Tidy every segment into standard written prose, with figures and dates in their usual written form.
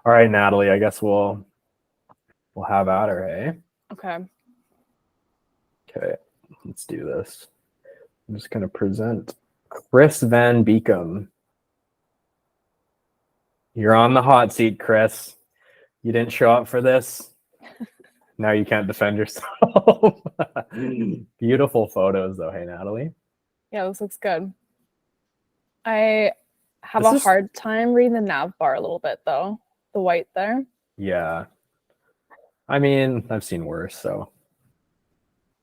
All right, Natalie, I guess we'll have at her, hey? Okay. Okay, let's do this. I'm just going to present Chris Van Beekum. You're on the hot seat, Chris. You didn't show up for this. Now you can't defend yourself. Beautiful photos, though, hey, Natalie? Yeah, this looks good. I have a hard time reading the nav bar a little bit, though. The white there. Yeah. I mean, I've seen worse, so.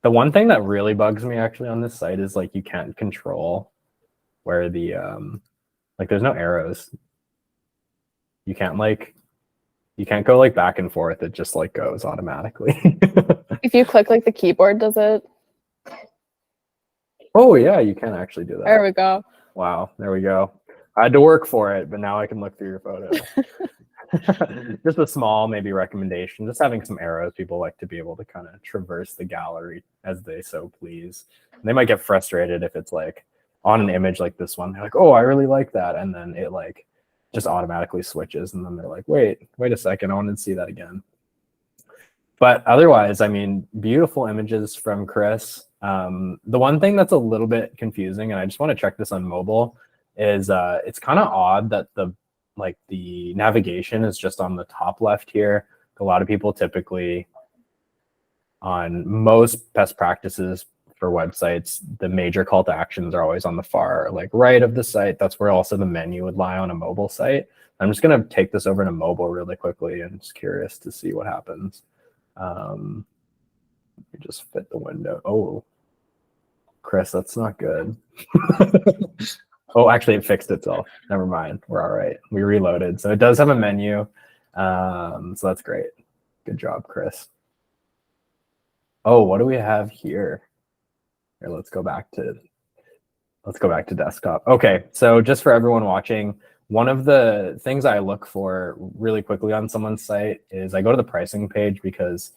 The one thing that really bugs me actually on this site is like you can't control where the like there's no arrows. You can't go like back and forth. It just like goes automatically. If you click like the keyboard, does it? Oh yeah, you can actually do that. There we go. Wow, there we go. I had to work for it, but now I can look through your photos. Just a small maybe recommendation, just having some arrows. People like to be able to kind of traverse the gallery as they so please. And they might get frustrated if it's like on an image like this one. They're like, oh, I really like that. And then it like just automatically switches. And then they're like, wait a second. I want to see that again. But otherwise, I mean, beautiful images from Chris. The one thing that's a little bit confusing, and I just want to check this on mobile, is it's kind of odd that the navigation is just on the top left here. A lot of people typically, on most best practices for websites, the major call to actions are always on the far like right of the site. That's where also the menu would lie on a mobile site. I'm just going to take this over to mobile really quickly and just curious to see what happens. You just fit the window. Oh, Chris, that's not good. Oh, actually, it fixed itself. Never mind. We're all right. We reloaded. So it does have a menu. So that's great. Good job, Chris. Oh, what do we have here? Here, let's go back to desktop. Okay, so just for everyone watching, one of the things I look for really quickly on someone's site is I go to the pricing page, because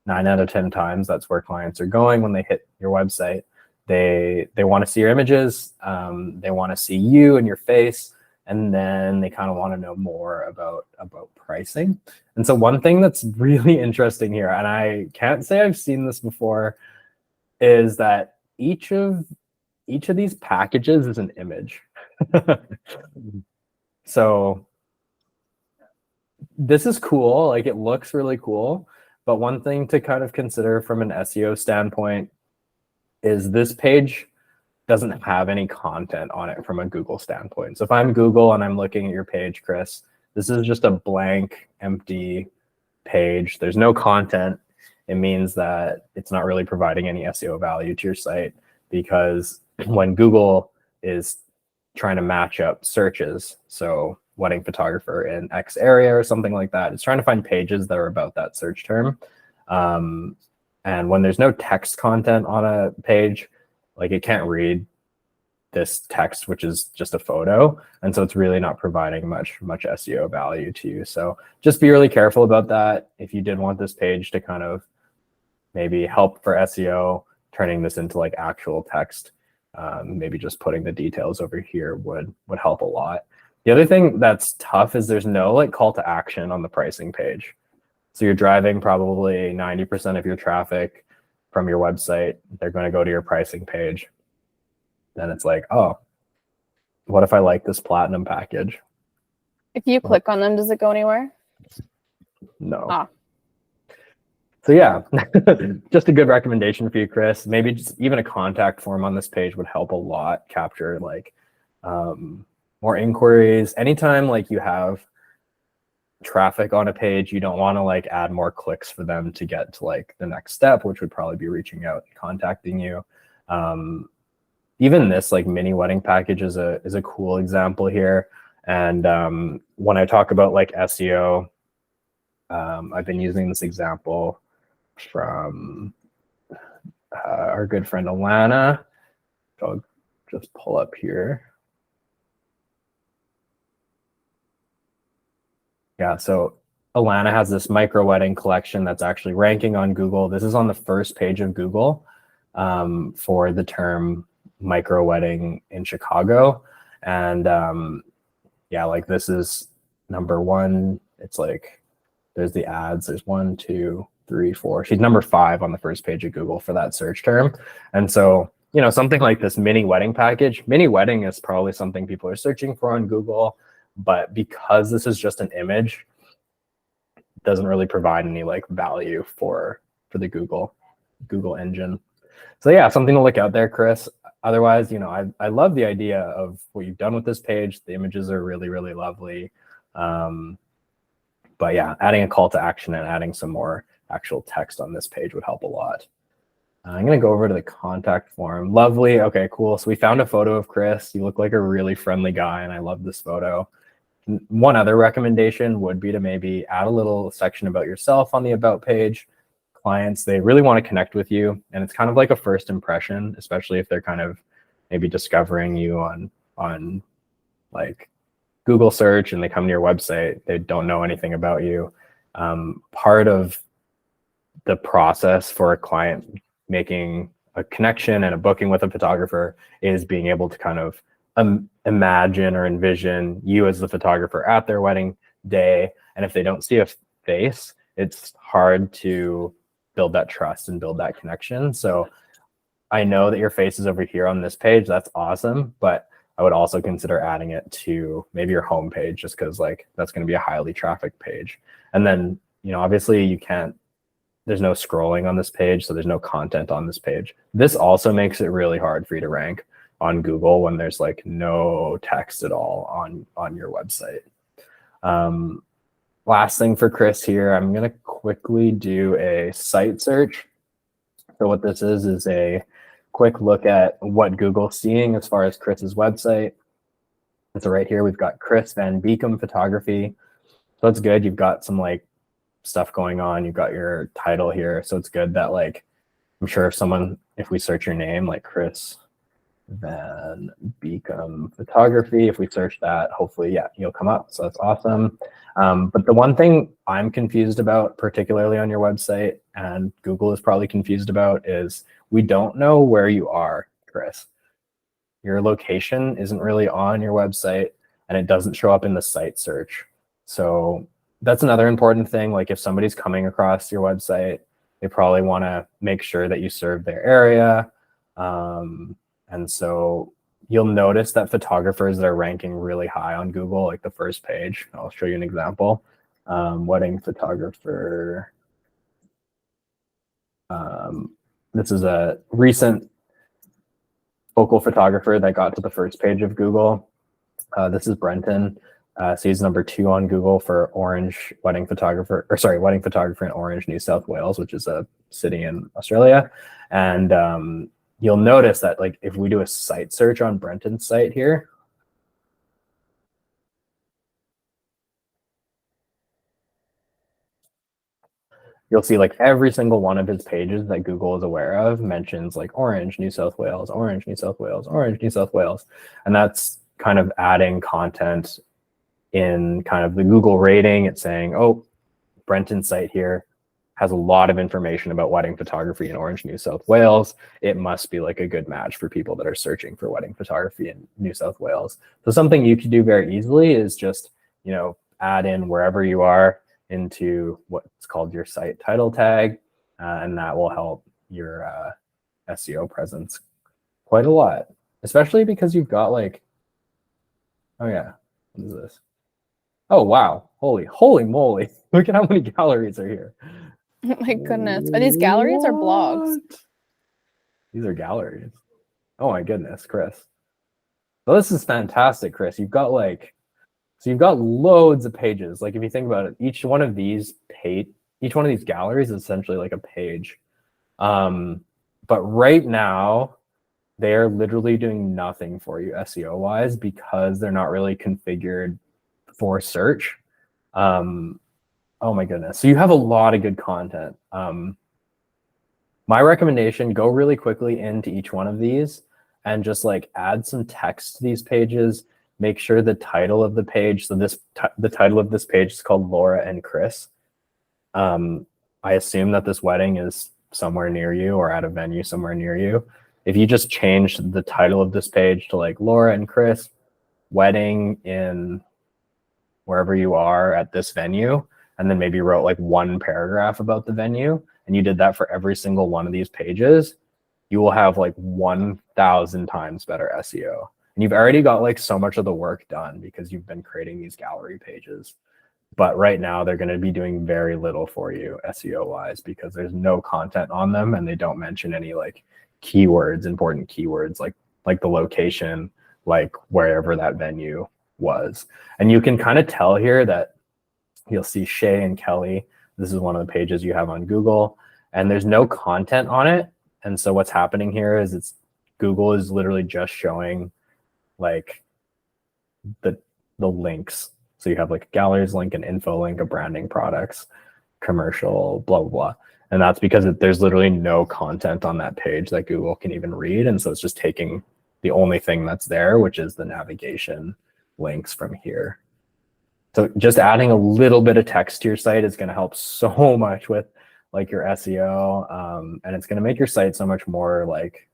9 out of 10 times that's where clients are going when they hit your website. They want to see your images, they want to see you and your face, and then they kind of want to know more about pricing. And so one thing that's really interesting here, and I can't say I've seen this before, is that each of these packages is an image. So this is cool, like it looks really cool, but one thing to kind of consider from an SEO standpoint is this page doesn't have any content on it from a Google standpoint. So if I'm Google and I'm looking at your page, Chris, this is just a blank, empty page. There's no content. It means that it's not really providing any SEO value to your site, because when Google is trying to match up searches, so wedding photographer in X area or something like that, it's trying to find pages that are about that search term. And when there's no text content on a page, like it can't read this text, which is just a photo. And so it's really not providing much SEO value to you. So just be really careful about that. If you did want this page to kind of maybe help for SEO, turning this into like actual text, maybe just putting the details over here would help a lot. The other thing that's tough is there's no like call to action on the pricing page. So you're driving probably 90% of your traffic from your website. They're going to go to your pricing page. Then it's like, oh, what if I like this platinum package? If you click on them, does it go anywhere? No. Ah. So yeah, just a good recommendation for you, Chris. Maybe just even a contact form on this page would help a lot capture like more inquiries. Anytime like you have traffic on a page, you don't want to like add more clicks for them to get to like the next step, which would probably be reaching out and contacting you. Even this like mini wedding package is a cool example here. And when I talk about like SEO, I've been using this example from our good friend Alana. I'll just pull up here. Yeah, so Alana has this micro wedding collection that's actually ranking on Google. This is on the first page of Google for the term micro wedding in Chicago. And yeah, like this is number one it's like there's the ads. There's 1, 2, 3, 4. She's number 5 on the first page of Google for that search term. And so, you know, something like this mini wedding package, mini wedding is probably something people are searching for on Google, but because this is just an image, it doesn't really provide any like value for the Google engine. So yeah, something to look out there, Chris. Otherwise, you know, I love the idea of what you've done with this page. The images are really, really lovely. But yeah, adding a call to action and adding some more actual text on this page would help a lot. I'm going to go over to the contact form. Lovely. Okay, cool. So we found a photo of Chris. You look like a really friendly guy, and I love this photo. One other recommendation would be to maybe add a little section about yourself on the about page. Clients, they really want to connect with you, and it's kind of like a first impression, especially if they're kind of maybe discovering you on like Google search and they come to your website, they don't know anything about you. Part of the process for a client making a connection and a booking with a photographer is being able to kind of imagine or envision you as the photographer at their wedding day. And if they don't see a face, it's hard to build that trust and build that connection. So I know that your face is over here on this page. That's awesome. But I would also consider adding it to maybe your home page, just because like that's going to be a highly trafficked page. And then, you know, obviously you can't, there's no scrolling on this page, so there's no content on this page. This also makes it really hard for you to rank on Google when there's like no text at all on your website. Last thing for Chris here, I'm going to quickly do a site search. So what this is a quick look at what Google's seeing as far as Chris's website. And so right here, we've got Chris Van Beekum Photography. So it's good. You've got some like stuff going on. You've got your title here. So it's good that like, I'm sure if we search your name, like Chris Van Beekum Photography, if we search that, hopefully, yeah, you'll come up. So that's awesome. But the one thing I'm confused about, particularly on your website, and Google is probably confused about, is we don't know where you are, Chris. Your location isn't really on your website, and it doesn't show up in the site search. So that's another important thing. Like if somebody's coming across your website, they probably want to make sure that you serve their area. And so you'll notice that photographers that are ranking really high on Google, like the first page, I'll show you an example. Wedding photographer. This is a recent focal photographer that got to the first page of Google. This is Brenton. So he's number 2 on Google for Orange wedding photographer, wedding photographer in Orange, New South Wales, which is a city in Australia. And you'll notice that like if we do a site search on Brenton's site here, you'll see like every single one of his pages that Google is aware of mentions like Orange, New South Wales, Orange, New South Wales, Orange, New South Wales. And that's kind of adding content in kind of the Google rating. It's saying, oh, Brenton's site here has a lot of information about wedding photography in Orange, New South Wales. It must be like a good match for people that are searching for wedding photography in New South Wales. So something you could do very easily is just, you know, add in wherever you are into what's called your site title tag, and that will help your SEO presence quite a lot, especially because you've got like, oh yeah, what is this? Oh wow, holy moly, look at how many galleries are here. Oh my goodness. Are these galleries or blogs? These are galleries. Oh my goodness, Chris. Well, this is fantastic, Chris. You've got like, so you've got loads of pages. Like if you think about it, each one of these galleries is essentially like a page. But right now, they are literally doing nothing for you SEO wise because they're not really configured for search. Oh my goodness. So you have a lot of good content. My recommendation, go really quickly into each one of these and just like add some text to these pages. Make sure the title of the page, so the title of this page is called Laura and Chris. I assume that this wedding is somewhere near you or at a venue somewhere near you. If you just change the title of this page to like Laura and Chris, wedding in wherever you are at this venue, and then maybe wrote like one paragraph about the venue, and you did that for every single one of these pages, you will have like 1,000 times better SEO. And you've already got like so much of the work done because you've been creating these gallery pages. But right now they're going to be doing very little for you SEO wise because there's no content on them, and they don't mention any like keywords, important keywords like the location, like wherever that venue was. And you can kind of tell here that you'll see Shay and Kelly. This is one of the pages you have on Google, and there's no content on it. And so what's happening here is Google is literally just showing like the links. So you have like a galleries link, an info link, a branding, products, commercial, blah, blah, blah. And that's because there's literally no content on that page that Google can even read. And so it's just taking the only thing that's there, which is the navigation links from here. So just adding a little bit of text to your site is going to help so much with like your SEO. And it's going to make your site so much more like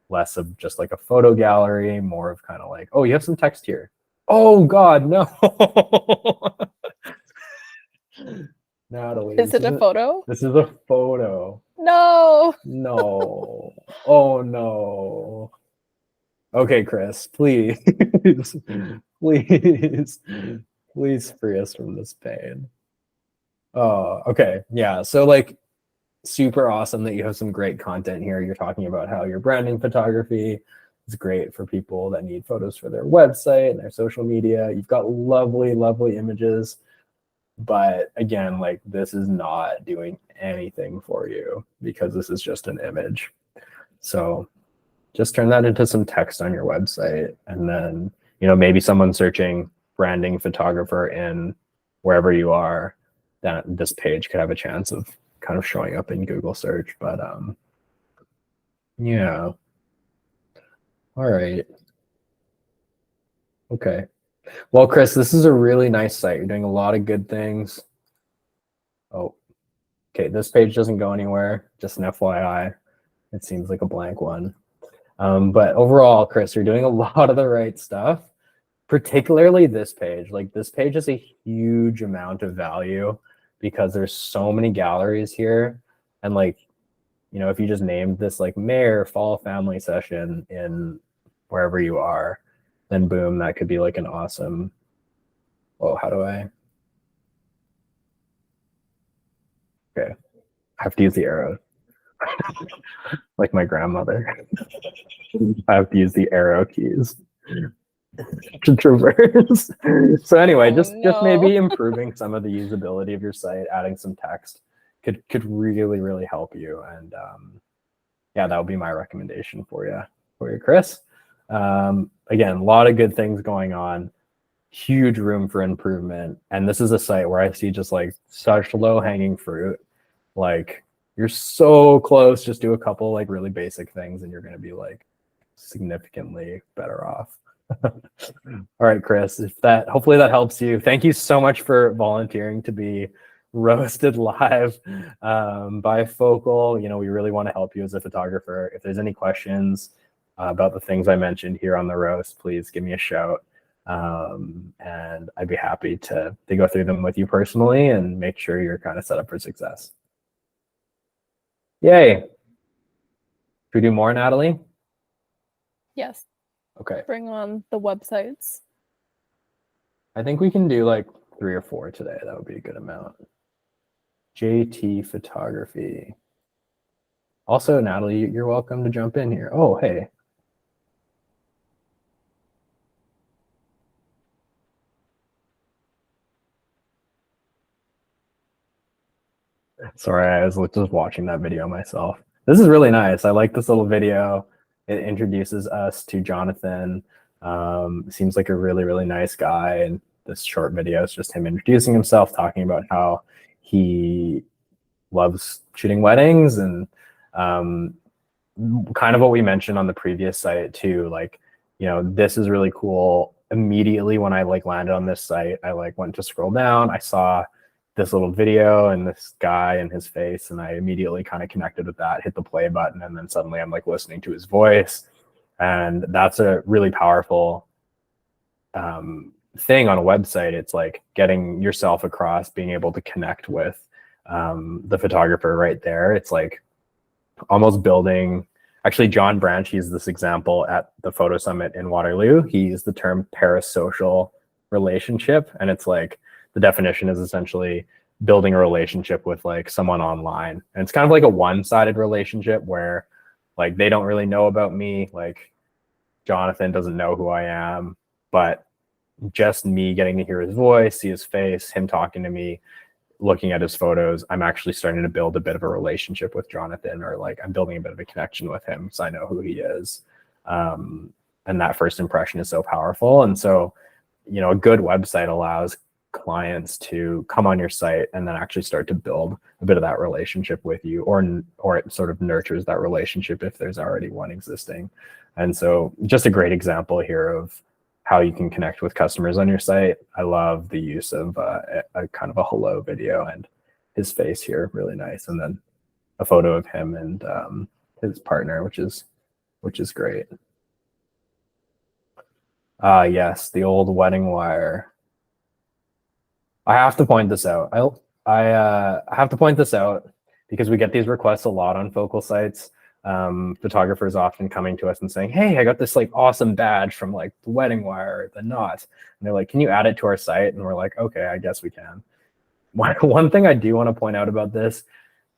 less of just like a photo gallery, more of kind of like, oh, you have some text here. Oh God, no. Nathalie. Is it a photo? This is a photo. No. No. Oh no. Okay, Chris, please, please free us from this pain. Oh, okay. Yeah. So like super awesome that you have some great content here. You're talking about how your branding photography is great for people that need photos for their website and their social media. You've got lovely, lovely images. But again, like this is not doing anything for you because this is just an image. So just turn that into some text on your website. And then, you know, maybe someone searching branding photographer in wherever you are, that this page could have a chance of kind of showing up in Google search. But yeah. All right. Okay. Well, Chris, this is a really nice site. You're doing a lot of good things. Oh, okay. This page doesn't go anywhere. Just an FYI. It seems like a blank one. But overall, Chris, you're doing a lot of the right stuff, particularly this page. Like this page is a huge amount of value because there's so many galleries here. And like, you know, if you just named this like Mayor Fall Family Session in wherever you are, then boom, that could be like an awesome, oh, how do I? Okay, I have to use the arrow. Like my grandmother. I have to use the arrow keys to traverse. So anyway, just maybe improving some of the usability of your site, adding some text could really, really help you. And yeah, that would be my recommendation for you, Chris. Again, a lot of good things going on, huge room for improvement. And this is a site where I see just like such low hanging fruit. Like you're so close, just do a couple like really basic things and you're going to be like significantly better off. All right, Chris, hopefully that helps you. Thank you so much for volunteering to be roasted live by Focal. You know, we really want to help you as a photographer. If there's any questions about the things I mentioned here on the roast, please give me a shout. And I'd be happy to go through them with you personally and make sure you're kind of set up for success. Yay. Should we do more, Nathalie? Yes. Okay. Bring on the websites. I think we can do like 3 or 4 today. That would be a good amount. JT Photography. Also, Nathalie, you're welcome to jump in here. Oh, hey. Sorry, I was just watching that video myself. This is really nice. I like this little video. It introduces us to Jonathan. Seems like a really, really nice guy. And this short video is just him introducing himself, talking about how he loves shooting weddings and kind of what we mentioned on the previous site too. Like, you know, this is really cool. Immediately when I like landed on this site, I like went to scroll down. I saw this little video and this guy and his face, and I immediately kind of connected with that, hit the play button, and then suddenly I'm like listening to his voice. And that's a really powerful thing on a website. It's like getting yourself across, being able to connect with the photographer right there. It's like almost building. Actually, John Branch used this example at the photo summit in Waterloo. He used the term parasocial relationship, and it's like the definition is essentially building a relationship with like someone online. And it's kind of like a one-sided relationship where like they don't really know about me, like Jonathan doesn't know who I am, but just me getting to hear his voice, see his face, him talking to me, looking at his photos, I'm actually starting to build a bit of a relationship with Jonathan, or like I'm building a bit of a connection with him so I know who he is. And that first impression is so powerful. And so, you know, a good website allows clients to come on your site and then actually start to build a bit of that relationship with you, or it sort of nurtures that relationship if there's already one existing. And so just a great example here of how you can connect with customers on your site. I love the use of a kind of a hello video and his face here, really nice. And then a photo of him and his partner, which is great. Yes, the old wedding wire. I have to point this out. I have to point this out because we get these requests a lot on focal sites. Photographers often coming to us and saying, hey, I got this like awesome badge from like the wedding wire or the knot. And they're like, can you add it to our site? And we're like, okay, I guess we can. One thing I do want to point out about this,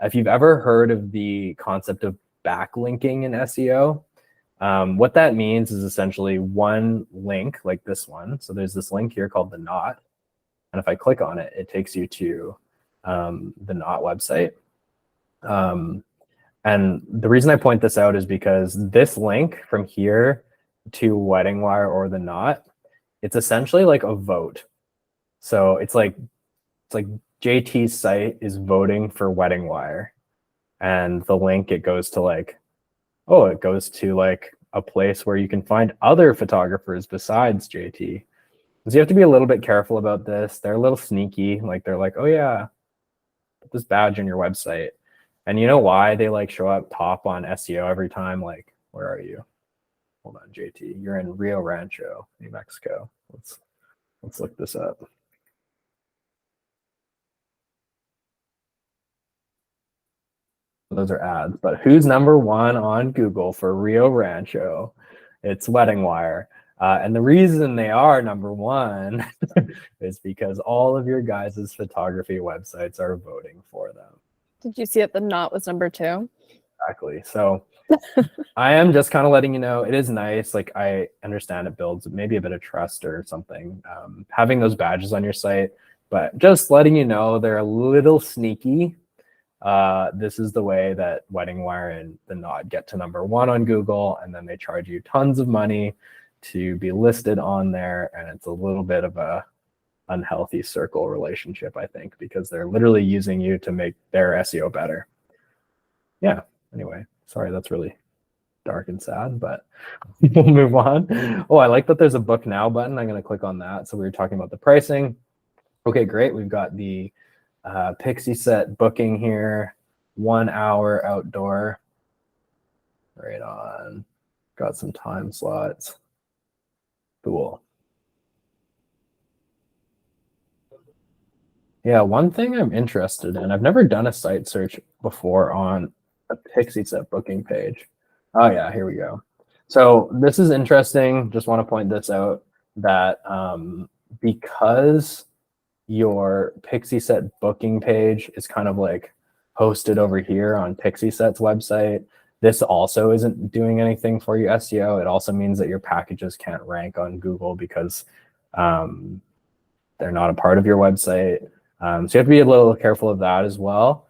if you've ever heard of the concept of backlinking in SEO, what that means is essentially one link like this one. So there's this link here called the knot. And if I click on it, it takes you to the knot website. And the reason I point this out is because this link from here to Wedding Wire or the knot, it's essentially like a vote. So it's like JT's site is voting for Wedding Wire, and the link, it goes to like, oh, it goes to like a place where you can find other photographers besides JT. So you have to be a little bit careful about this. They're a little sneaky. Like they're like, oh yeah, put this badge on your website. And you know why they like show up top on SEO every time? Like, where are you? Hold on, JT. You're in Rio Rancho, New Mexico. Let's look this up. Those are ads, but who's number one on Google for Rio Rancho? It's Wedding Wire. And the reason they are number one is because all of your guys' photography websites are voting for them. Did you see that the knot was number 2? Exactly. So I am just kind of letting you know, it is nice. Like I understand it builds maybe a bit of trust or something, having those badges on your site, but just letting you know they're a little sneaky. This is the way that Wedding Wire and the knot get to number 1 on Google, and then they charge you tons of money to be listed on there. And it's a little bit of a unhealthy circle relationship, I think, because they're literally using you to make their SEO better. Yeah, anyway, sorry, that's really dark and sad, but we'll move on. Oh, I like that there's a book now button. I'm going to click on that. So we were talking about the pricing. Okay, great. We've got the Pixie set booking here, 1 hour outdoor. Right on. Got some time slots. Cool. Yeah, one thing I'm interested in, I've never done a site search before on a Pixie set booking page. Oh yeah, here we go. So this is interesting. Just want to point this out that because your Pixie set booking page is kind of like hosted over here on Pixie set's website, this also isn't doing anything for your SEO. It also means that your packages can't rank on Google because they're not a part of your website. So you have to be a little careful of that as well.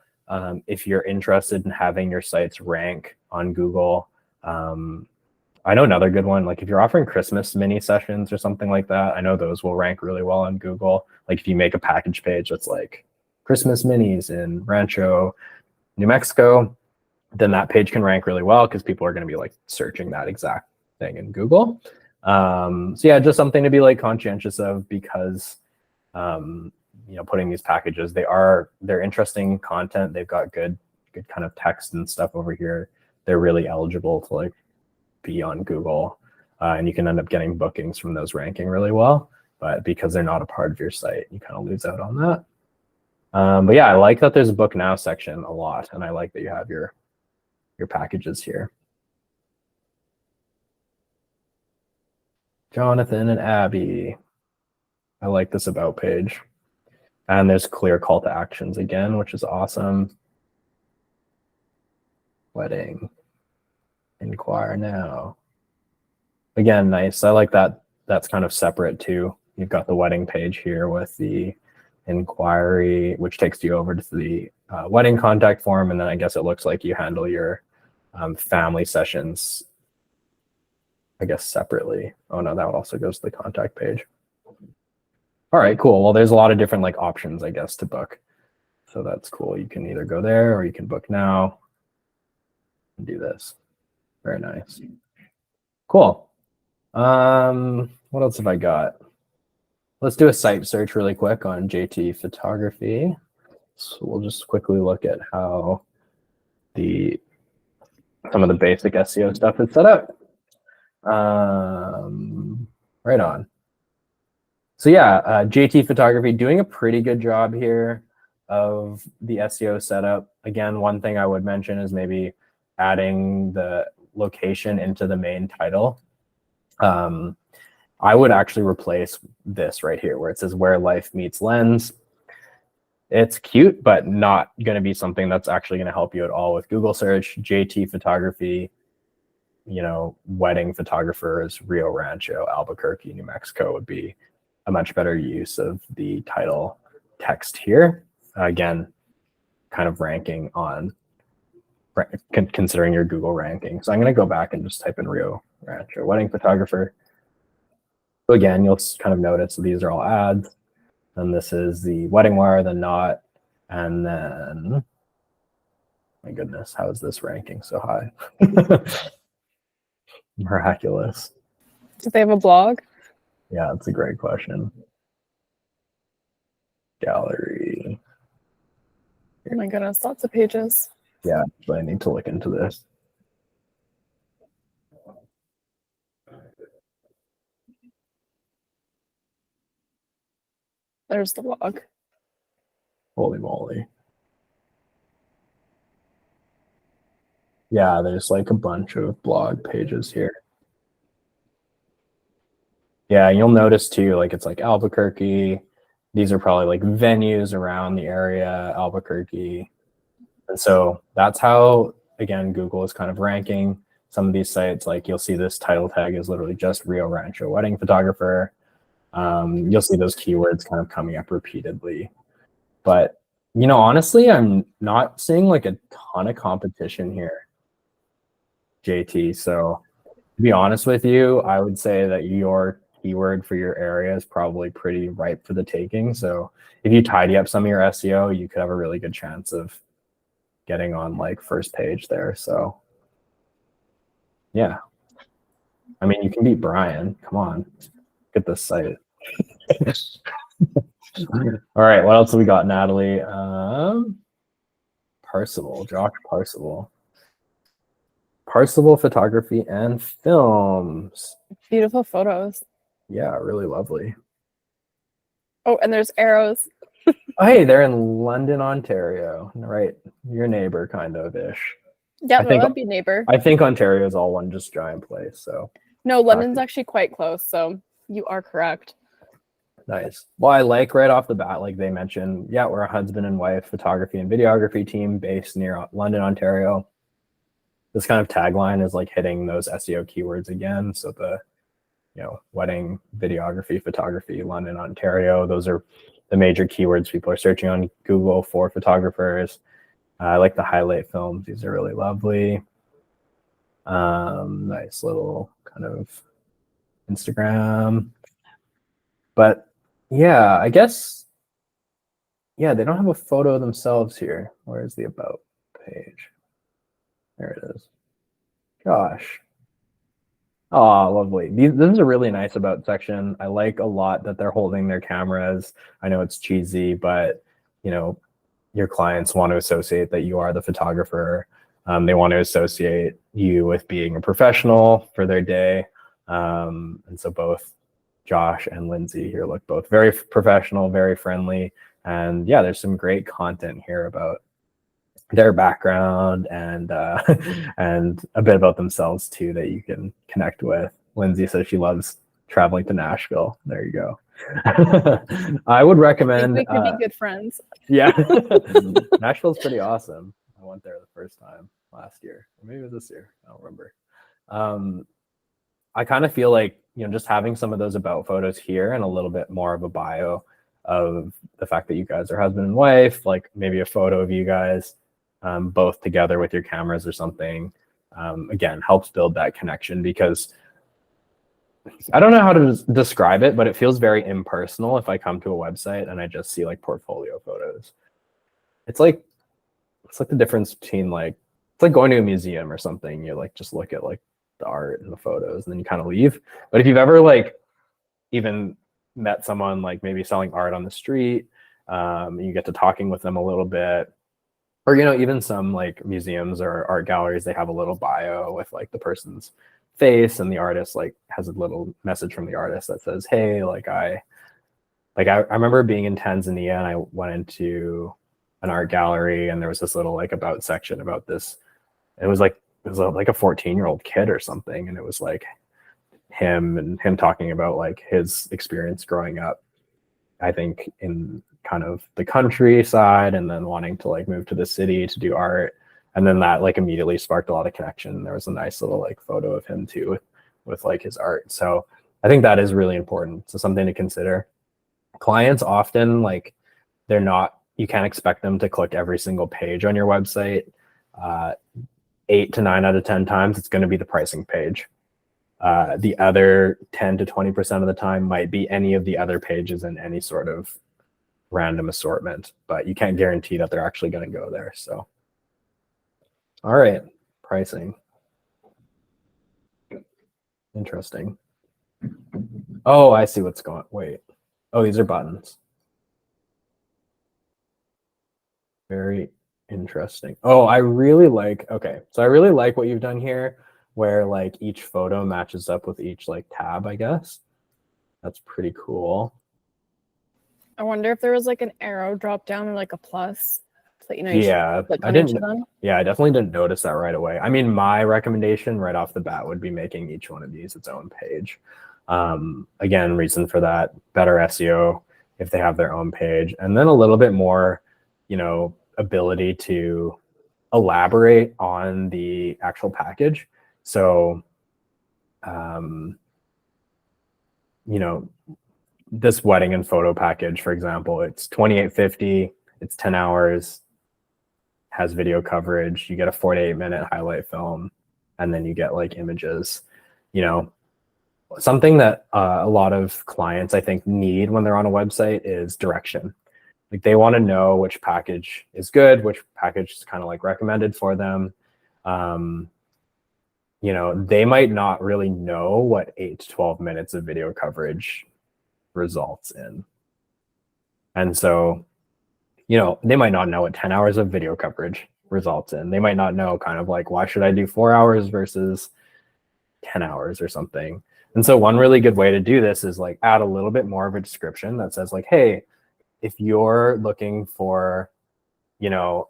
If you're interested in having your sites rank on Google, I know another good one, like if you're offering Christmas mini sessions or something like that, I know those will rank really well on Google. Like if you make a package page that's like Christmas minis in Rancho, New Mexico, then that page can rank really well because people are going to be like searching that exact thing in Google. So yeah, just something to be like conscientious of, because you know, putting these packages, they're interesting content. They've got good kind of text and stuff over here. They're really eligible to like be on Google, and you can end up getting bookings from those ranking really well. but because they're not a part of your site, you kind of lose out on that. But yeah, I like that there's a book now section a lot, and I like that you have your packages here. Jonathan and Abby. I like this about page. And there's clear call to actions again, which is awesome. Wedding. Inquire now. Again, nice. I like that. That's kind of separate too. You've got the wedding page here with the inquiry, which takes you over to the wedding contact form. And then I guess it looks like you handle your family sessions, I guess, separately. Oh no, that also goes to the contact page. All right, cool. Well, there's a lot of different like options, I guess, to book. So that's cool. You can either go there or you can book now and do this. Very nice. Cool. What else have I got? Let's do a site search really quick on JT Photography. So we'll just quickly look at how some of the basic SEO stuff is set up. Right on. So yeah, JT Photography doing a pretty good job here of the SEO setup. Again, one thing I would mention is maybe adding the location into the main title. I would actually replace this right here where it says where life meets lens. It's cute, but not going to be something that's actually going to help you at all with Google search. JT Photography, you know, wedding photographers, Rio Rancho, Albuquerque, New Mexico would be a much better use of the title text here. Again, kind of ranking on considering your Google ranking. So I'm going to go back and just type in Rio Rancho wedding photographer. So again, you'll kind of notice these are all ads. And this is the wedding wire, the knot, and then, my goodness, how is this ranking so high? Miraculous. Do they have a blog? Yeah, that's a great question. Gallery. Oh my goodness, lots of pages. Yeah, but I need to look into this. There's the blog. Holy moly. Yeah, there's like a bunch of blog pages here. Yeah, you'll notice too, like it's like Albuquerque. These are probably like venues around the area, Albuquerque. And so that's how, again, Google is kind of ranking some of these sites. Like you'll see this title tag is literally just Rio Rancho wedding photographer. You'll see those keywords kind of coming up repeatedly. But, you know, honestly, I'm not seeing like a ton of competition here, JT. So to be honest with you, I would say that your keyword for your area is probably pretty ripe for the taking. So if you tidy up some of your SEO, you could have a really good chance of getting on like first page there. So yeah, I mean, you can beat Brian. Come on, get this site. All right, what else have we got, Natalie? Parsival, Josh Parsival. Parsival Photography and Films. Beautiful photos. Yeah, really lovely. Oh, and there's arrows. Oh, hey, they're in London, Ontario. Right, your neighbor kind of ish. Yeah, that would be neighbor. I think Ontario is all one just giant place. So no, London's actually quite close. So you are correct. Nice. Well, I like right off the bat, like they mentioned, yeah, we're a husband and wife photography and videography team based near London, Ontario. This kind of tagline is like hitting those SEO keywords again. So the, you know, wedding, videography, photography, London, Ontario, those are the major keywords people are searching on Google for photographers. I like the highlight films. These are really lovely. Nice little kind of Instagram. But yeah, I guess, yeah, they don't have a photo themselves here. Where's the about page? There it is. Gosh. Oh, lovely. This is a really nice about section. I like a lot that they're holding their cameras. I know it's cheesy, but you know, your clients want to associate that you are the photographer. They want to associate you with being a professional for their day. And so both Josh and Lindsay here look both very professional, very friendly. And yeah, there's some great content here about their background and and a bit about themselves too that you can connect with. Lindsay says she loves traveling to Nashville. There you go. I would recommend. I think we could be good friends. Yeah, Nashville's pretty awesome. I went there the first time last year, or maybe it was this year. I don't remember. I kind of feel like, you know, just having some of those about photos here and a little bit more of a bio of the fact that you guys are husband and wife, like maybe a photo of you guys both together with your cameras or something, again, helps build that connection, because I don't know how to describe it, but it feels very impersonal if I come to a website and I just see like portfolio photos. It's like the difference between like, it's like going to a museum or something. You like just look at like the art and the photos and then you kind of leave. But if you've ever like even met someone like maybe selling art on the street, you get to talking with them a little bit, or, you know, even some like museums or art galleries, they have a little bio with like the person's face, and the artist like has a little message from the artist that says, hey, I remember being in Tanzania and I went into an art gallery and there was this little like about section about this. It was like a 14-year-old kid or something, and it was like him talking about like his experience growing up, I think, in kind of the countryside, and then wanting to like move to the city to do art. And then that like immediately sparked a lot of connection. There was a nice little like photo of him too with like his art. So I think that is really important. So something to consider. Clients often like, you can't expect them to click every single page on your website. 8 to 9 out of 10 times, it's going to be the pricing page. The other 10 to 20% of the time might be any of the other pages in any sort of random assortment, but you can't guarantee that they're actually going to go there. So, all right, pricing. Interesting. Oh, I see what's going. Wait. Oh, these are buttons. Very interesting. Oh, I really like, okay. So I really like what you've done here, where like each photo matches up with each like tab, I guess. That's pretty cool. I wonder if there was like an arrow drop down or like a plus. So, you know, Yeah, I definitely didn't notice that right away. I mean, my recommendation right off the bat would be making each one of these its own page. Again, reason for that, better SEO if they have their own page, and then a little bit more, you know, ability to elaborate on the actual package. So, you know, this wedding and photo package, for example, it's $28.50, it's 10 hours, has video coverage, you get a 48-minute highlight film, and then you get like images. You know, something that a lot of clients I think need when they're on a website is direction. Like they want to know which package is good, which package is kind of like recommended for them. You know, they might not really know what 8 to 12 minutes of video coverage results in. And so, you know, they might not know what 10 hours of video coverage results in. They might not know kind of like, why should I do 4 hours versus 10 hours or something? And so one really good way to do this is like add a little bit more of a description that says like, hey, if you're looking for, you know,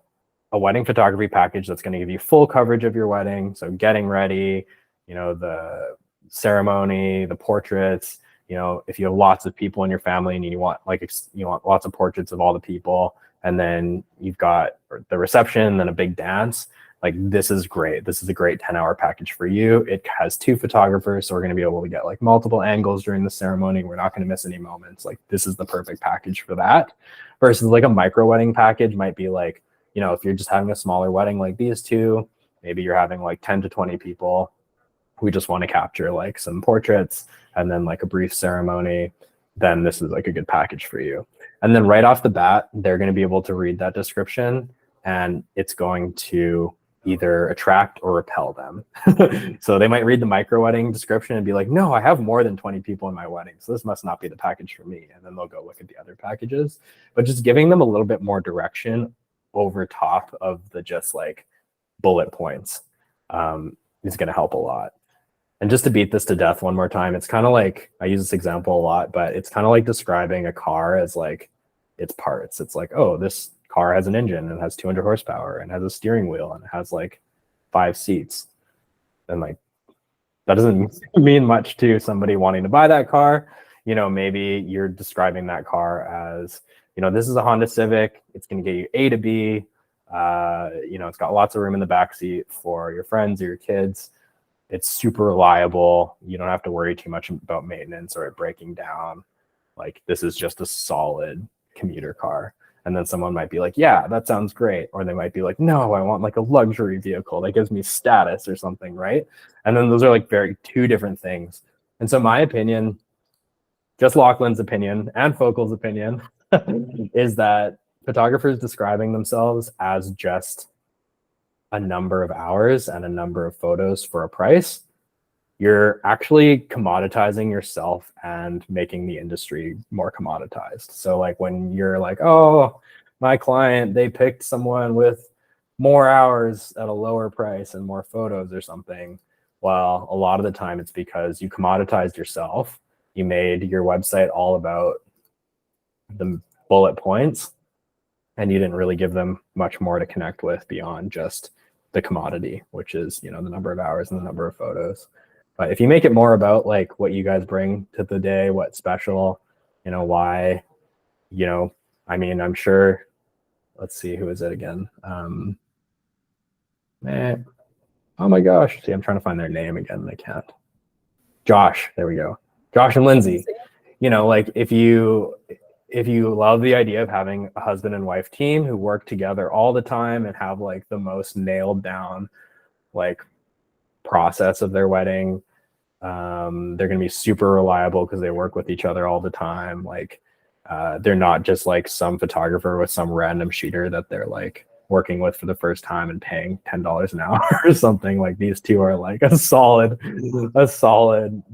a wedding photography package that's going to give you full coverage of your wedding, so getting ready, you know, the ceremony, the portraits, you know, if you have lots of people in your family and you want lots of portraits of all the people, and then you've got the reception, then a big dance, like this is great. This is a great 10-hour package for you. It has 2 photographers, so we're going to be able to get like multiple angles during the ceremony. We're not going to miss any moments. Like this is the perfect package for that. Versus like a micro wedding package might be like, you know, if you're just having a smaller wedding like these two, maybe you're having like 10 to 20 people. We just want to capture like some portraits and then like a brief ceremony. Then this is like a good package for you. And then right off the bat, they're going to be able to read that description, and it's going to either attract or repel them. So they might read the micro wedding description and be like, no, I have more than 20 people in my wedding, so this must not be the package for me. And then they'll go look at the other packages. But just giving them a little bit more direction over top of the just like bullet points is going to help a lot. And just to beat this to death one more time, it's kind of like, I use this example a lot, but it's kind of like describing a car as like its parts. It's like, oh, this car has an engine and has 200 horsepower and has a steering wheel and it has like 5 seats. And like, that doesn't mean much to somebody wanting to buy that car. You know, maybe you're describing that car as, you know, this is a Honda Civic. It's going to get you A to B. You know, it's got lots of room in the back seat for your friends or your kids. It's super reliable. You don't have to worry too much about maintenance or it breaking down. Like, this is just a solid commuter car. And then someone might be like, yeah, that sounds great. Or they might be like, no, I want like a luxury vehicle that gives me status or something, right? And then those are like very two different things. And so my opinion, just Lachlan's opinion and Focal's opinion, is that photographers describing themselves as just a number of hours and a number of photos for a price, you're actually commoditizing yourself and making the industry more commoditized. So like when you're like, oh, my client, they picked someone with more hours at a lower price and more photos or something. Well, a lot of the time it's because you commoditized yourself. You made your website all about the bullet points and you didn't really give them much more to connect with beyond just the commodity, which is, you know, the number of hours and the number of photos. But if you make it more about like what you guys bring to the day, what's special, you know, why, you know, I mean, I'm sure, let's see, who is it again? Man, oh my gosh. See, I'm trying to find their name again and I can't. Josh, there we go. Josh and Lindsay. You know, like if you love the idea of having a husband and wife team who work together all the time and have like the most nailed down like process of their wedding, they're going to be super reliable because they work with each other all the time. Like they're not just like some photographer with some random shooter that they're like working with for the first time and paying $10 an hour or something. Like these two are like a solid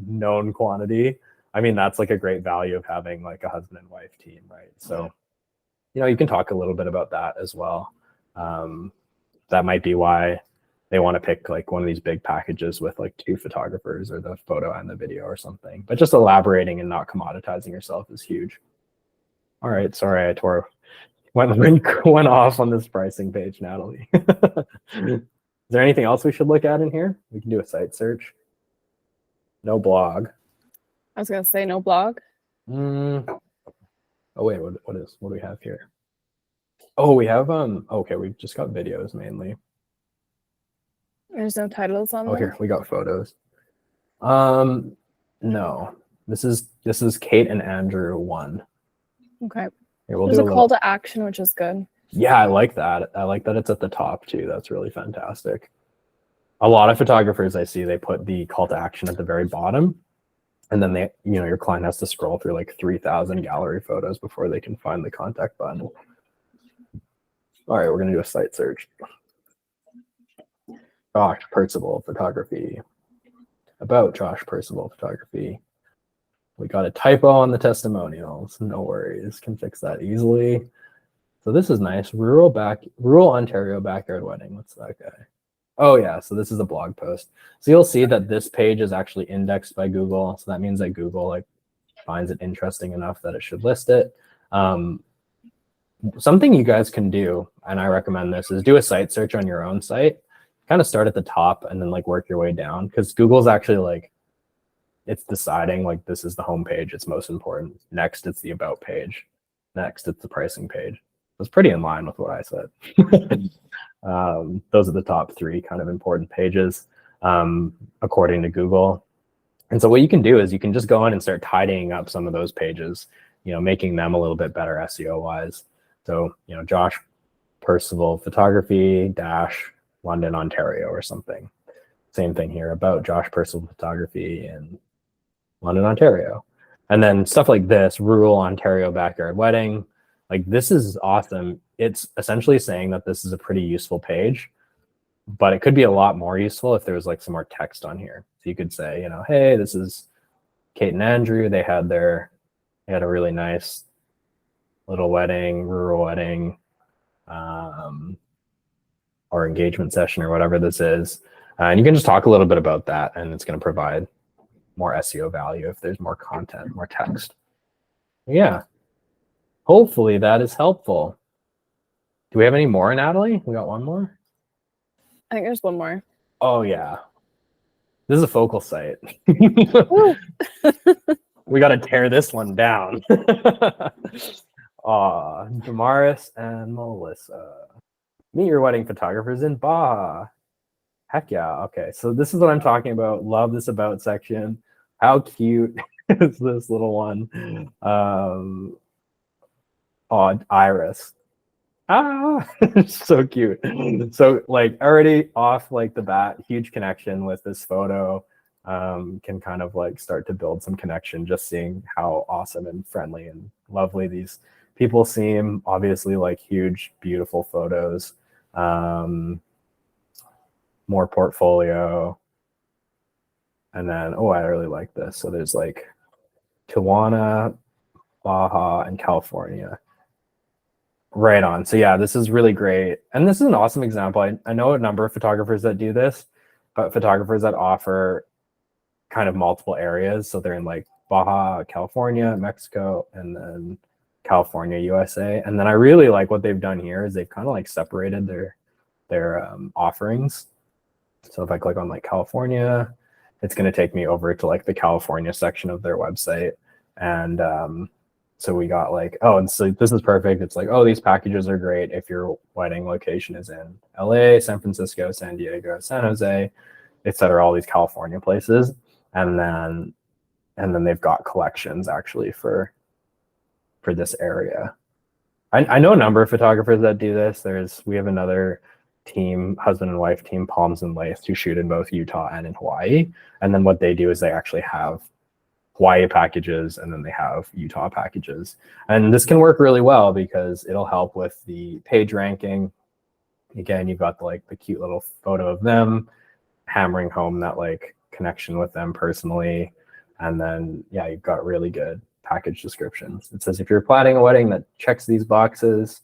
known quantity. I mean, that's like a great value of having like a husband and wife team, right? So, you know, you can talk a little bit about that as well. That might be why they want to pick like one of these big packages with like 2 photographers or the photo and the video or something. But just elaborating and not commoditizing yourself is huge. All right, sorry, I went off on this pricing page, Natalie. Is there anything else we should look at in here? We can do a site search. No blog. I was gonna say no blog. Oh wait, what do we have here? Oh, we have okay, we've just got videos mainly. There's no titles on Oh, there. here we got photos. No, this is Kate and Andrew 1. Okay. Here, we'll There's do a call to action, which is good. Yeah, I like that. I like that it's at the top too. That's really fantastic. A lot of photographers I see, they put the call to action at the very bottom. And then they, you know, your client has to scroll through like 3,000 gallery photos before they can find the contact button. All right, we're going to do a site search. Josh Percival Photography. About Josh Percival Photography. We got a typo on the testimonials. No worries, can fix that easily. So this is nice. Rural Ontario backyard wedding. What's that guy? Oh yeah, so this is a blog post. So you'll see that this page is actually indexed by Google. So that means that Google like finds it interesting enough that it should list it. Something you guys can do, and I recommend this, is do a site search on your own site. Kind of start at the top and then like work your way down, because Google's actually like, it's deciding like this is the home page, it's most important. Next, it's the about page. Next, it's the pricing page. It's pretty in line with what I said. Those are the top 3 kind of important pages according to Google. And so what you can do is you can just go in and start tidying up some of those pages, you know, making them a little bit better SEO wise. So, you know, Josh Percival Photography - London, Ontario or something. Same thing here, about Josh Percival Photography in London, Ontario. And then stuff like this, rural Ontario backyard wedding. Like this is awesome. It's essentially saying that this is a pretty useful page, but it could be a lot more useful if there was like some more text on here. So you could say, you know, hey, this is Kate and Andrew. They had a really nice little wedding, rural wedding, or engagement session or whatever this is. And you can just talk a little bit about that, and it's going to provide more SEO value if there's more content, more text. Yeah. Hopefully that is helpful. Do we have any more, Natalie? We got one more? I think there's one more. Oh, yeah. This is a focal site. We got to tear this one down. Damaris and Melissa. Meet your wedding photographers in Baja. Heck yeah. Okay, so this is what I'm talking about. Love this about section. How cute is this little one? Iris. So cute. So like already off like the bat, huge connection with this photo. Can kind of like start to build some connection just seeing how awesome and friendly and lovely these people seem. Obviously like huge, beautiful photos. More portfolio. And then, I really like this. So there's like Tijuana, Baja, and California. Right on. So yeah, this is really great. And this is an awesome example. I know a number of photographers that do this, but photographers that offer kind of multiple areas. So they're in like Baja, California, Mexico, and then California, USA. And then I really like what they've done here is they've kind of like separated their offerings. So if I click on like California, it's going to take me over to like the California section of their website. And so we got like, and so this is perfect. It's like, these packages are great if your wedding location is in LA, San Francisco, San Diego, San Jose, etc. All these California places. And then they've got collections actually for this area. I know a number of photographers that do this. We have another team, husband and wife team, Palms and Lace, who shoot in both Utah and in Hawaii. And then what they do is they actually have Hawaii packages and then they have Utah packages. And this can work really well because it'll help with the page ranking. Again, you've got the cute little photo of them hammering home that like connection with them personally. And then, you've got really good package descriptions. It says if you're planning a wedding that checks these boxes,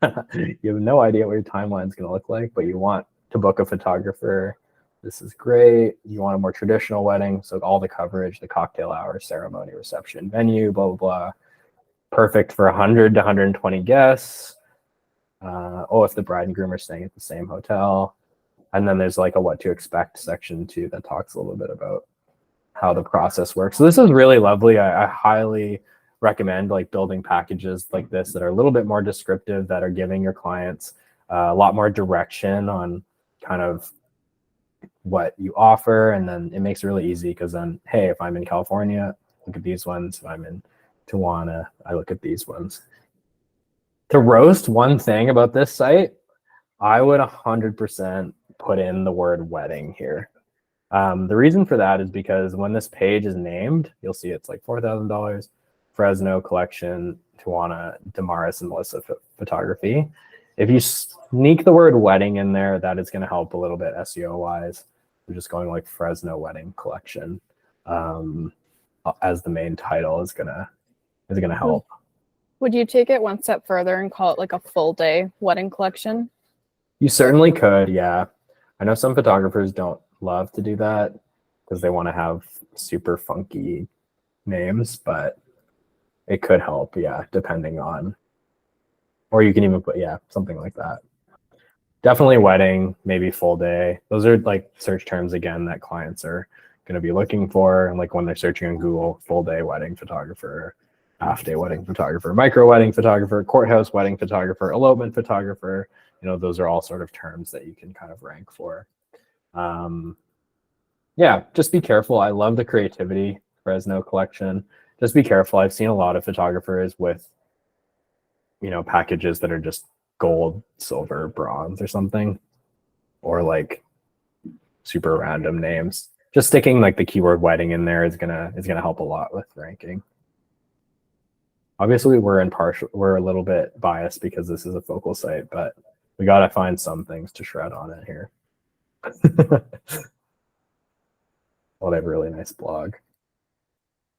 you have no idea what your timeline is going to look like, but you want to book a photographer. This is great. You want a more traditional wedding. So all the coverage, the cocktail hour, ceremony, reception, venue, blah, blah, blah. Perfect for 100 to 120 guests. If the bride and groom are staying at the same hotel. And then there's like a what to expect section too that talks a little bit about how the process works. So this is really lovely. I highly recommend like building packages like this that are a little bit more descriptive, that are giving your clients a lot more direction on kind of what you offer. And then it makes it really easy because then, hey, if I'm in California, look at these ones. If I'm in Tijuana, I look at these ones. To roast one thing about this site, I would 100% put in the word wedding here. The reason for that is because when this page is named, you'll see it's like $4,000, Fresno collection, Tijuana, Damaris and Melissa photography. If you sneak the word wedding in there, that is going to help a little bit SEO wise. We're just going like Fresno wedding collection as the main title is gonna help. Would you take it one step further and call it like a full day wedding collection? You certainly could, yeah. I know some photographers don't love to do that because they want to have super funky names, but it could help, depending on, or you can even put, something like that. Definitely wedding, maybe full day. Those are like search terms, again, that clients are going to be looking for. And like when they're searching on Google, full day wedding photographer, half day wedding photographer, micro wedding photographer, courthouse wedding photographer, elopement photographer. Those are all sort of terms that you can kind of rank for. Just be careful. I love the creativity Fresno collection. Just be careful. I've seen a lot of photographers with, packages that are just gold, silver, bronze or something, or like super random names. Just sticking like the keyword wedding in there is gonna help a lot with ranking. Obviously, we're a little bit biased because this is a focal site, but we gotta find some things to shred on it here. Well, they have a really nice blog.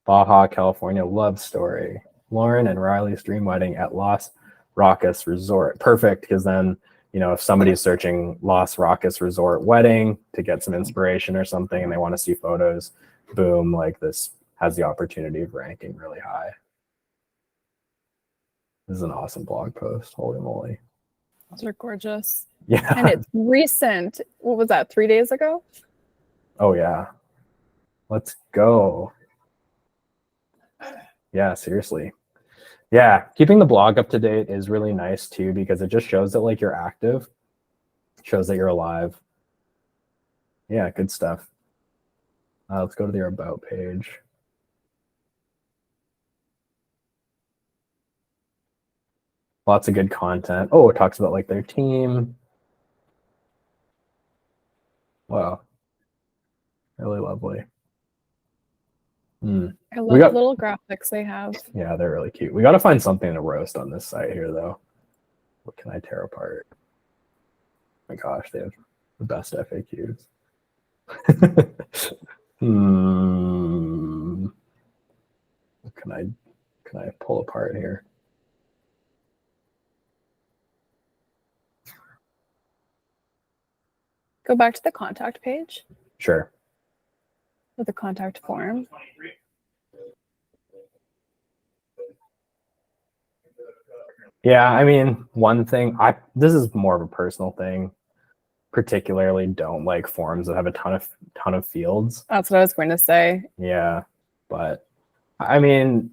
Baja, California love story. Lauren and Riley's dream wedding at Los Rockets Resort. Perfect, because then you know, if somebody's searching Las Rocas Resort wedding to get some inspiration or something and they want to see photos, boom, like this has the opportunity of ranking really high. This is an awesome blog post. Holy moly. Those are gorgeous. Yeah. And it's recent. What was that, 3 days ago? Oh, yeah. Let's go. Yeah, seriously. Yeah, keeping the blog up to date is really nice too, because it just shows that like you're active, shows that you're alive. Yeah, good stuff. Let's go to their about page. Lots of good content. Oh, it talks about like their team. Wow. Really lovely. I love the little graphics they have. Yeah, they're really cute. We got to find something to roast on this site here, though. What can I tear apart? Oh my gosh, they have the best FAQs. What can I pull apart here? Go back to the contact page. Sure. With the contact form. Yeah, I mean, one thing, this is more of a personal thing. Particularly don't like forms that have a ton of fields. That's what I was going to say. Yeah, but I mean,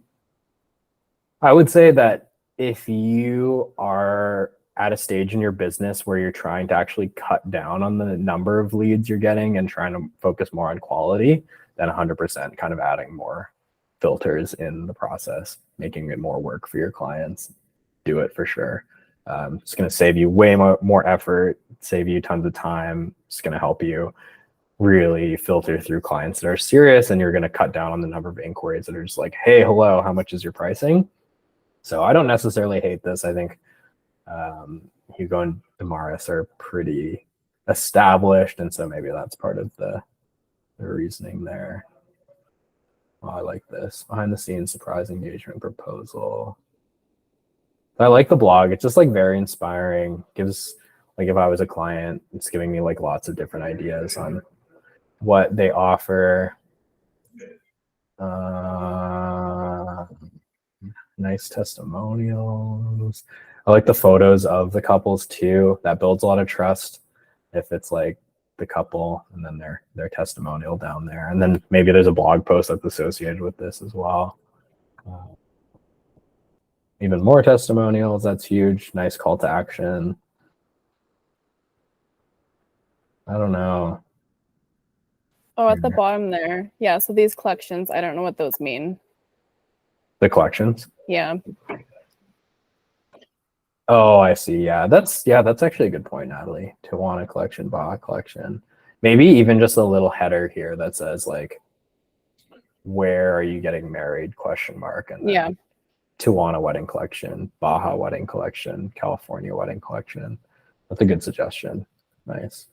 I would say that if you are at a stage in your business where you're trying to actually cut down on the number of leads you're getting and trying to focus more on quality, then 100% kind of adding more filters in the process, making it more work for your clients. Do it for sure. It's going to save you way more effort, save you tons of time. It's going to help you really filter through clients that are serious, and you're going to cut down on the number of inquiries that are just like, hey, hello, how much is your pricing? So I don't necessarily hate this. I think Hugo and Damaris are pretty established, and so maybe that's part of the reasoning there. Oh, I like this. Behind the scenes surprise engagement proposal. I like the blog. It's just like very inspiring. Gives, like, if I was a client, it's giving me like lots of different ideas on what they offer. Nice testimonials. I like the photos of the couples too. That builds a lot of trust if it's like the couple and then their testimonial down there. And then maybe there's a blog post that's associated with this as well. Even more testimonials. That's huge. Nice call to action. I don't know. Oh, at the bottom there. Yeah, so these collections, I don't know what those mean. The collections? Yeah. Oh, I see. Yeah, that's actually a good point, Natalie. Tijuana collection, Baja collection. Maybe even just a little header here that says like, where are you getting married? ? And then Tijuana wedding collection, Baja wedding collection, California wedding collection. That's a good suggestion. Nice.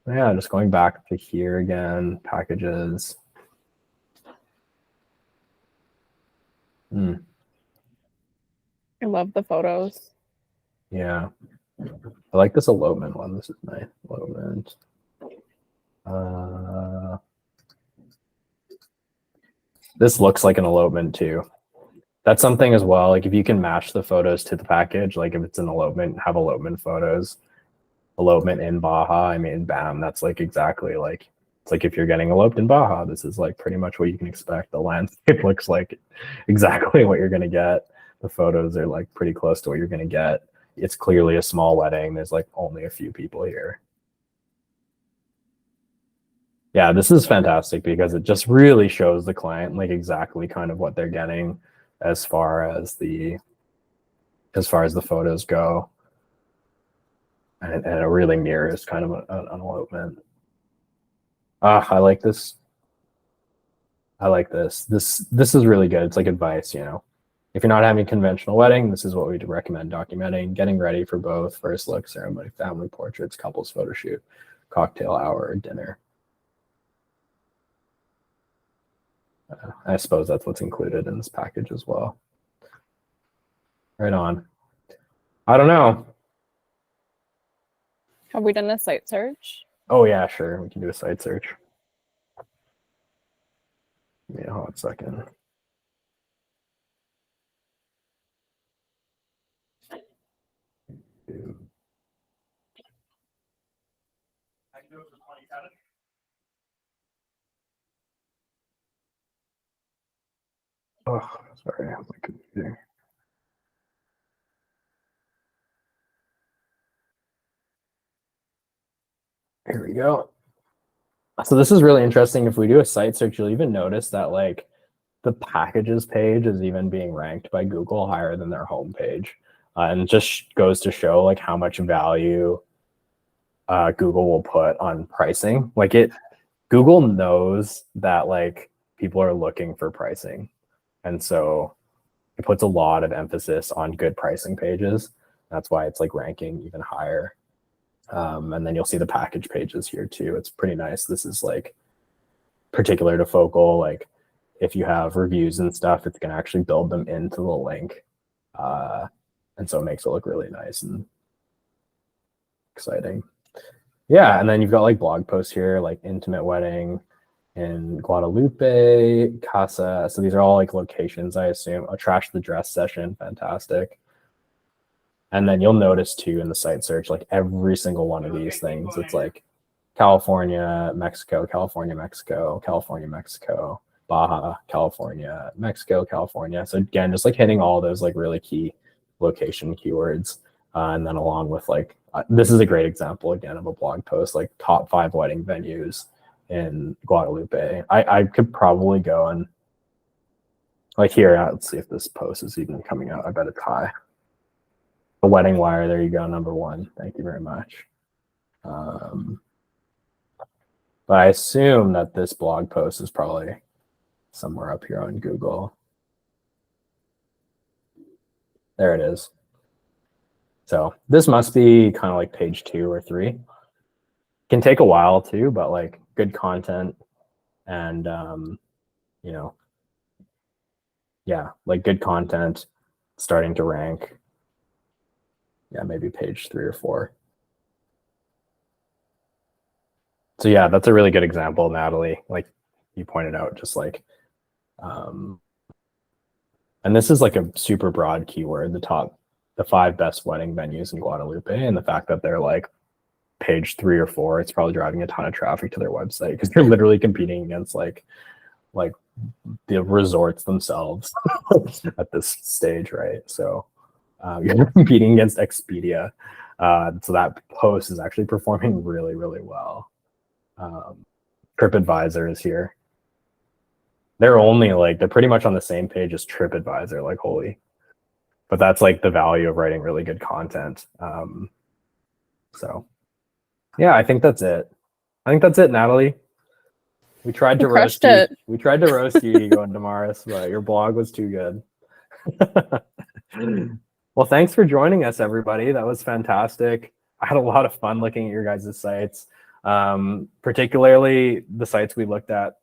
Yeah, just going back to here again, packages. I love the photos. Yeah. I like this elopement one. This is nice. Elopement. This looks like an elopement too. That's something as well. Like if you can match the photos to the package, like if it's an elopement, have elopement photos. Elopement in Baja, I mean, bam, that's like exactly like, it's like if you're getting eloped in Baja, this is like pretty much what you can expect. The landscape looks like exactly what you're going to get. The photos are like pretty close to what you're going to get. It's clearly a small wedding. There's like only a few people here. Yeah, this is fantastic because it just really shows the client like exactly kind of what they're getting as far as the photos go. And it really mirrors kind of an elopement. I like this. I like this. This is really good. It's like advice, you know. If you're not having a conventional wedding, this is what we'd recommend documenting. Getting ready for both first look, ceremony, family portraits, couples photo shoot, cocktail hour, dinner. I suppose that's what's included in this package as well. Right on. I don't know. Have we done a site search? Oh yeah, sure. We can do a site search. Give me a hot second. Oh, sorry, my computer. Here we go. So this is really interesting. If we do a site search, you'll even notice that like the packages page is even being ranked by Google higher than their homepage. And it just goes to show like how much value Google will put on pricing. Like Google knows that like people are looking for pricing. And so it puts a lot of emphasis on good pricing pages. That's why it's like ranking even higher. And then you'll see the package pages here too. It's pretty nice. This is like particular to Focal. Like if you have reviews and stuff, it's going to actually build them into the link. And so it makes it look really nice and exciting. Yeah, and then you've got like blog posts here, like intimate wedding in Guadalupe, Casa. So these are all like locations, I assume. A trash the dress session, fantastic. And then you'll notice too in the site search, like every single one of these things, it's like California, Mexico, California, Mexico, California, Mexico, Baja, California, Mexico, California. So again, just like hitting all those like really key location keywords. And then along with like, this is a great example again of a blog post, like top 5 wedding venues in Guadalupe. I could probably go and like here, let's see if this post is even coming out. I bet it's high. The Wedding Wire, there you go, number 1. Thank you very much. But I assume that this blog post is probably somewhere up here on Google. There it is. So this must be kind of like page 2 or 3. Can take a while too, but like good content and you know, yeah, like good content starting to rank. Yeah, maybe page 3 or 4. So yeah, that's a really good example, Nathalie, like you pointed out, just like and this is like a super broad keyword, the 5 best wedding venues in Guadalupe, and the fact that they're like page 3 or 4, it's probably driving a ton of traffic to their website because they're literally competing against like the resorts themselves at this stage, right? So you're competing against Expedia. So that post is actually performing really, really well. TripAdvisor is here. They're pretty much on the same page as TripAdvisor, like holy. But that's like the value of writing really good content. So yeah, I think that's it. Nathalie. We tried to roast you. We tried to roast you going to Mars, but your blog was too good. Well, thanks for joining us, everybody. That was fantastic. I had a lot of fun looking at your guys' sites, particularly the sites we looked at.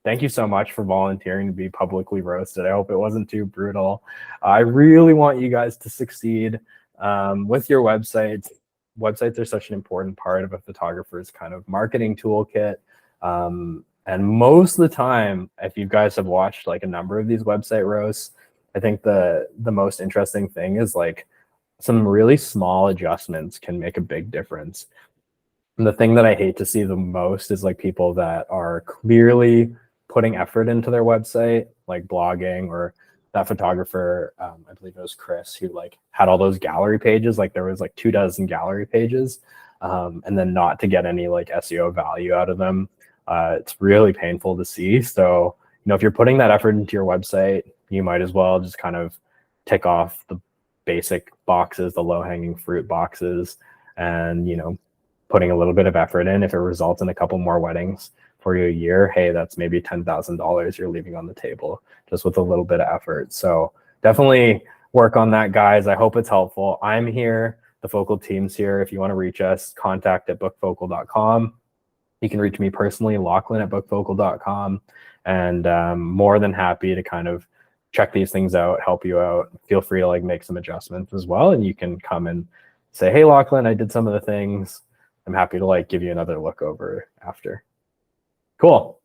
Thank you so much for volunteering to be publicly roasted. I hope it wasn't too brutal. I really want you guys to succeed with your websites. Websites are such an important part of a photographer's kind of marketing toolkit. And most of the time, if you guys have watched like a number of these website roasts, I think the most interesting thing is like some really small adjustments can make a big difference. And the thing that I hate to see the most is like people that are clearly putting effort into their website, like blogging, or that photographer, I believe it was Chris, who like had all those gallery pages, like there was like 24 gallery pages, and then not to get any like SEO value out of them. It's really painful to see. So, you know, if you're putting that effort into your website, you might as well just kind of tick off the basic boxes, the low-hanging fruit boxes, and, you know, putting a little bit of effort in. If it results in a couple more weddings for you a year, hey, that's maybe $10,000 you're leaving on the table just with a little bit of effort. So definitely work on that, guys. I hope it's helpful. I'm here. The Focal team's here. If you want to reach us, contact@bookfocal.com. You can reach me personally, Lachlan at bookfocal.com. And more than happy to kind of check these things out, help you out. Feel free to like make some adjustments as well. And you can come and say, hey, Lachlan, I did some of the things. I'm happy to like give you another look over after. Cool.